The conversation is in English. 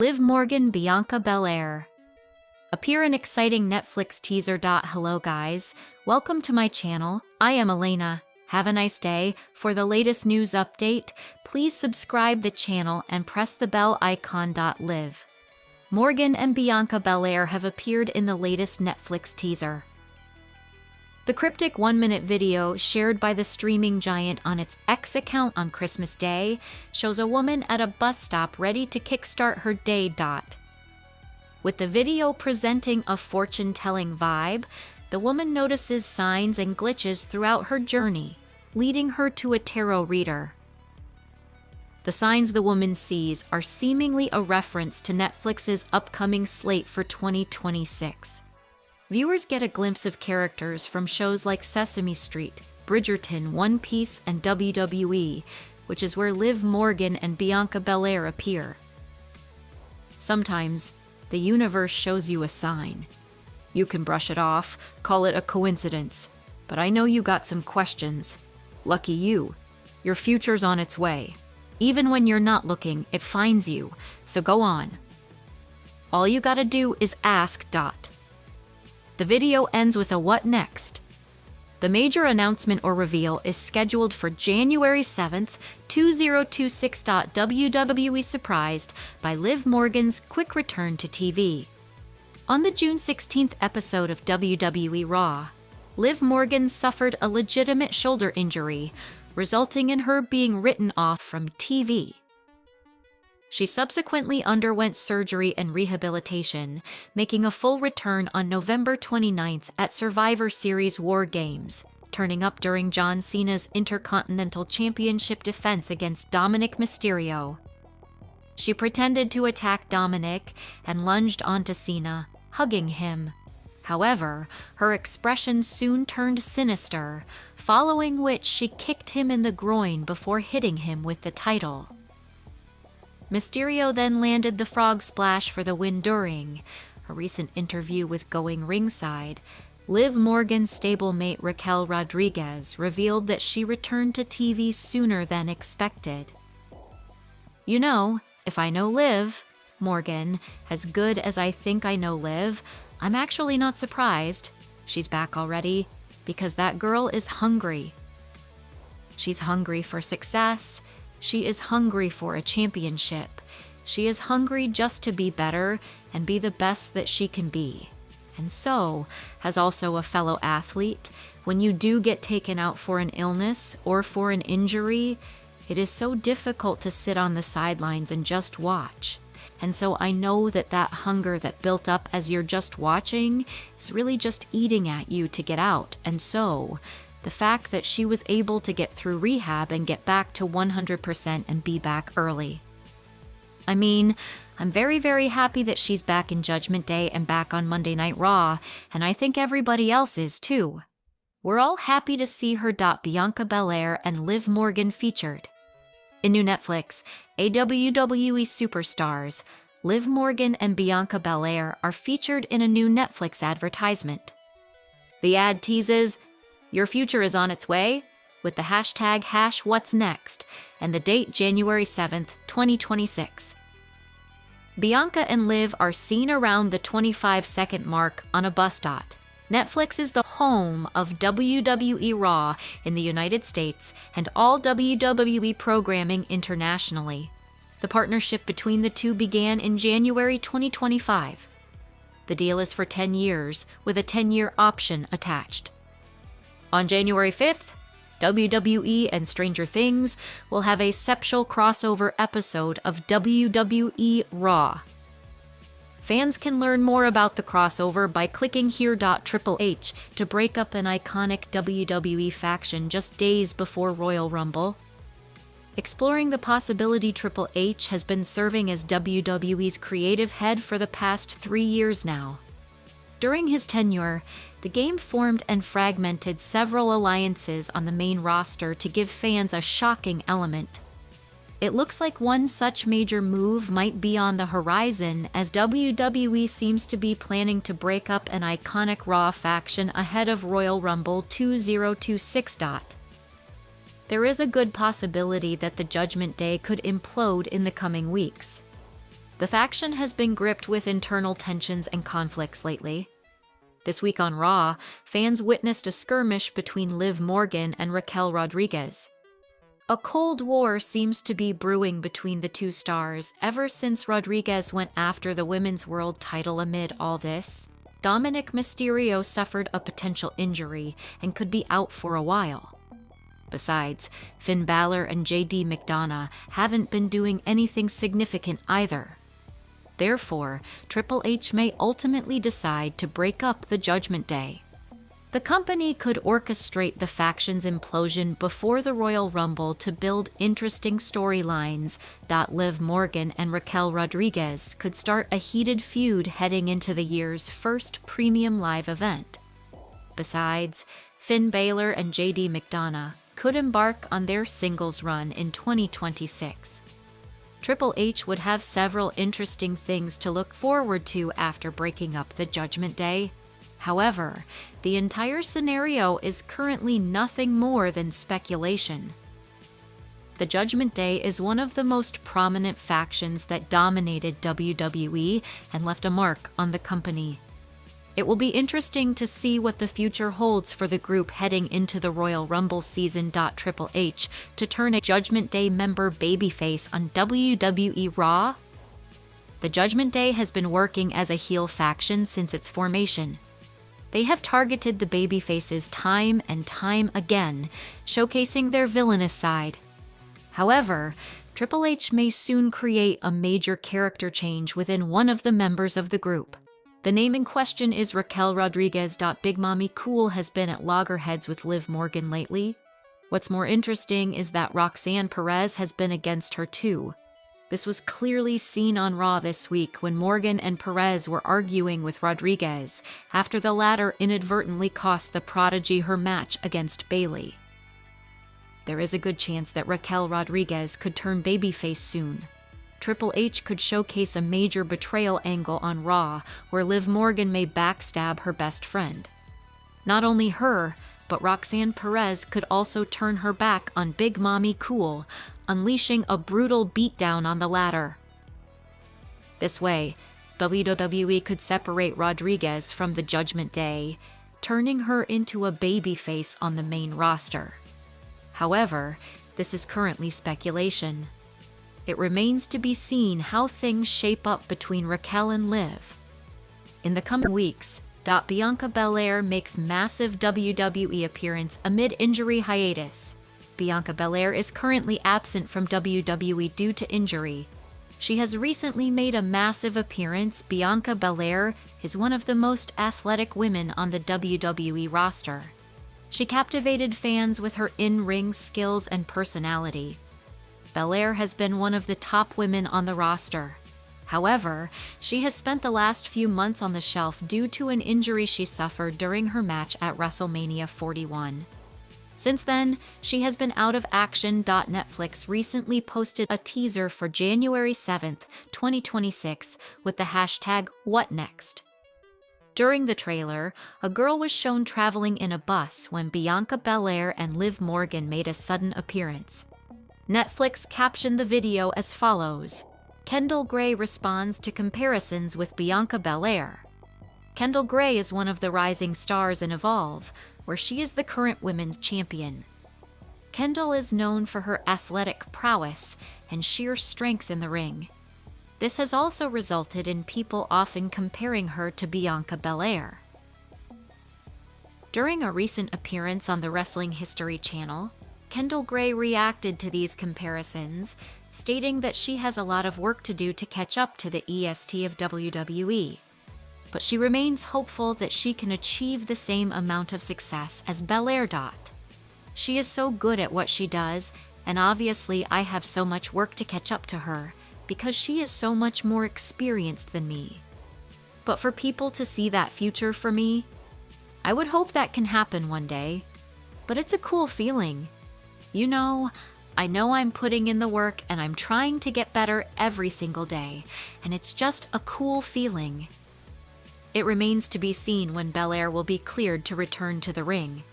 Liv Morgan, Bianca Belair appear in exciting Netflix teaser. Hello guys, welcome to my channel. I am Elena. Have a nice day. For the latest news update, please subscribe the channel and press the bell icon. Liv Morgan and Bianca Belair have appeared in the latest Netflix teaser. The cryptic 1-minute video shared by the streaming giant on its X account on Christmas Day shows a woman at a bus stop ready to kickstart her day. With the video presenting a fortune-telling vibe, the woman notices signs and glitches throughout her journey, leading her to a tarot reader. The signs the woman sees are seemingly a reference to Netflix's upcoming slate for 2026. Viewers get a glimpse of characters from shows like Sesame Street, Bridgerton, One Piece, and WWE, which is where Liv Morgan and Bianca Belair appear. Sometimes, the universe shows you a sign. You can brush it off, call it a coincidence, but I know you got some questions. Lucky you. Your future's on its way. Even when you're not looking, it finds you, so go on. All you gotta do is ask. The video ends with a what next? The major announcement or reveal is scheduled for January 7th, 2026. WWE surprised by Liv Morgan's quick return to TV. On the June 16th episode of WWE Raw, Liv Morgan suffered a legitimate shoulder injury, resulting in her being written off from TV. She subsequently underwent surgery and rehabilitation, making a full return on November 29th at Survivor Series War Games, turning up during John Cena's Intercontinental Championship defense against Dominic Mysterio. She pretended to attack Dominic and lunged onto Cena, hugging him. However, her expression soon turned sinister, following which she kicked him in the groin before hitting him with the title. Mysterio then landed the frog splash for the win. During a recent interview with Going Ringside, Liv Morgan's stablemate Raquel Rodriguez revealed that she returned to TV sooner than expected. You know, if I know Liv Morgan as good as I think I know Liv, I'm actually not surprised. She's back already, because that girl is hungry. She's hungry for success. She is hungry for a championship. She is hungry just to be better and be the best that she can be. And so, as also a fellow athlete, when you do get taken out for an illness or for an injury, it is so difficult to sit on the sidelines and just watch. And so I know that that hunger that built up as you're just watching is really just eating at you to get out. And so, the fact that she was able to get through rehab and get back to 100% and be back early. I mean, I'm very, very happy that she's back in Judgment Day and back on Monday Night Raw, and I think everybody else is too. We're all happy to see her. Bianca Belair and Liv Morgan featured. In new Netflix, WWE superstars, Liv Morgan and Bianca Belair are featured in a new Netflix advertisement. The ad teases, "Your future is on its way," with the hashtag #What'sNext, and the date January 7th, 2026. Bianca and Liv are seen around the 25-second mark on a bus. Netflix is the home of WWE Raw in the United States and all WWE programming internationally. The partnership between the two began in January 2025. The deal is for 10 years, with a 10-year option attached. On January 5th, WWE and Stranger Things will have a septial crossover episode of WWE Raw. Fans can learn more about the crossover by clicking here. Triple H to break up an iconic WWE faction just days before Royal Rumble. Exploring the possibility, Triple H has been serving as WWE's creative head for the past 3 years now. During his tenure, the game formed and fragmented several alliances on the main roster to give fans a shocking element. It looks like one such major move might be on the horizon, as WWE seems to be planning to break up an iconic Raw faction ahead of Royal Rumble 2026. There is a good possibility that the Judgment Day could implode in the coming weeks. The faction has been gripped with internal tensions and conflicts lately. This week on Raw, fans witnessed a skirmish between Liv Morgan and Raquel Rodriguez. A cold war seems to be brewing between the two stars ever since Rodriguez went after the women's world title. Amid all this, Dominic Mysterio suffered a potential injury and could be out for a while. Besides, Finn Balor and JD McDonough haven't been doing anything significant either. Therefore, Triple H may ultimately decide to break up the Judgment Day. The company could orchestrate the faction's implosion before the Royal Rumble to build interesting storylines. Liv Morgan and Raquel Rodriguez could start a heated feud heading into the year's first premium live event. Besides, Finn Balor and JD McDonough could embark on their singles run in 2026. Triple H would have several interesting things to look forward to after breaking up the Judgment Day. However, the entire scenario is currently nothing more than speculation. The Judgment Day is one of the most prominent factions that dominated WWE and left a mark on the company. It will be interesting to see what the future holds for the group heading into the Royal Rumble season. Triple H to turn a Judgment Day member babyface on WWE Raw. The Judgment Day has been working as a heel faction since its formation. They have targeted the babyfaces time and time again, showcasing their villainous side. However, Triple H may soon create a major character change within one of the members of the group. The name in question is Raquel Rodriguez. Big Mommy Cool has been at loggerheads with Liv Morgan lately. What's more interesting is that Roxanne Perez has been against her too. This was clearly seen on Raw this week when Morgan and Perez were arguing with Rodriguez after the latter inadvertently cost the Prodigy her match against Bayley. There is a good chance that Raquel Rodriguez could turn babyface soon. Triple H could showcase a major betrayal angle on Raw where Liv Morgan may backstab her best friend. Not only her, but Roxanne Perez could also turn her back on Big Mommy Cool, unleashing a brutal beatdown on the latter. This way, WWE could separate Rodriguez from the Judgment Day, turning her into a babyface on the main roster. However, this is currently speculation. It remains to be seen how things shape up between Raquel and Liv. In the coming weeks, Bianca Belair makes massive WWE appearance amid injury hiatus. Bianca Belair is currently absent from WWE due to injury. She has recently made a massive appearance. Bianca Belair is one of the most athletic women on the WWE roster. She captivated fans with her in-ring skills and personality. Belair has been one of the top women on the roster. However, she has spent the last few months on the shelf due to an injury she suffered during her match at WrestleMania 41. Since then, she has been out of action. Netflix recently posted a teaser for January 7th, 2026 with the hashtag #WhatNext. During the trailer, a girl was shown traveling in a bus when Bianca Belair and Liv Morgan made a sudden appearance. Netflix captioned the video as follows: Kendall Gray responds to comparisons with Bianca Belair. Kendall Gray is one of the rising stars in Evolve, where she is the current women's champion. Kendall is known for her athletic prowess and sheer strength in the ring. This has also resulted in people often comparing her to Bianca Belair. During a recent appearance on the Wrestling History Channel, Kendall Gray reacted to these comparisons, stating that she has a lot of work to do to catch up to the EST of WWE. But she remains hopeful that she can achieve the same amount of success as Belair. She is so good at what she does, and obviously I have so much work to catch up to her, because she is so much more experienced than me. But for people to see that future for me, I would hope that can happen one day. But it's a cool feeling. I know I'm putting in the work and I'm trying to get better every single day, and it's just a cool feeling. It remains to be seen when Belair will be cleared to return to the ring.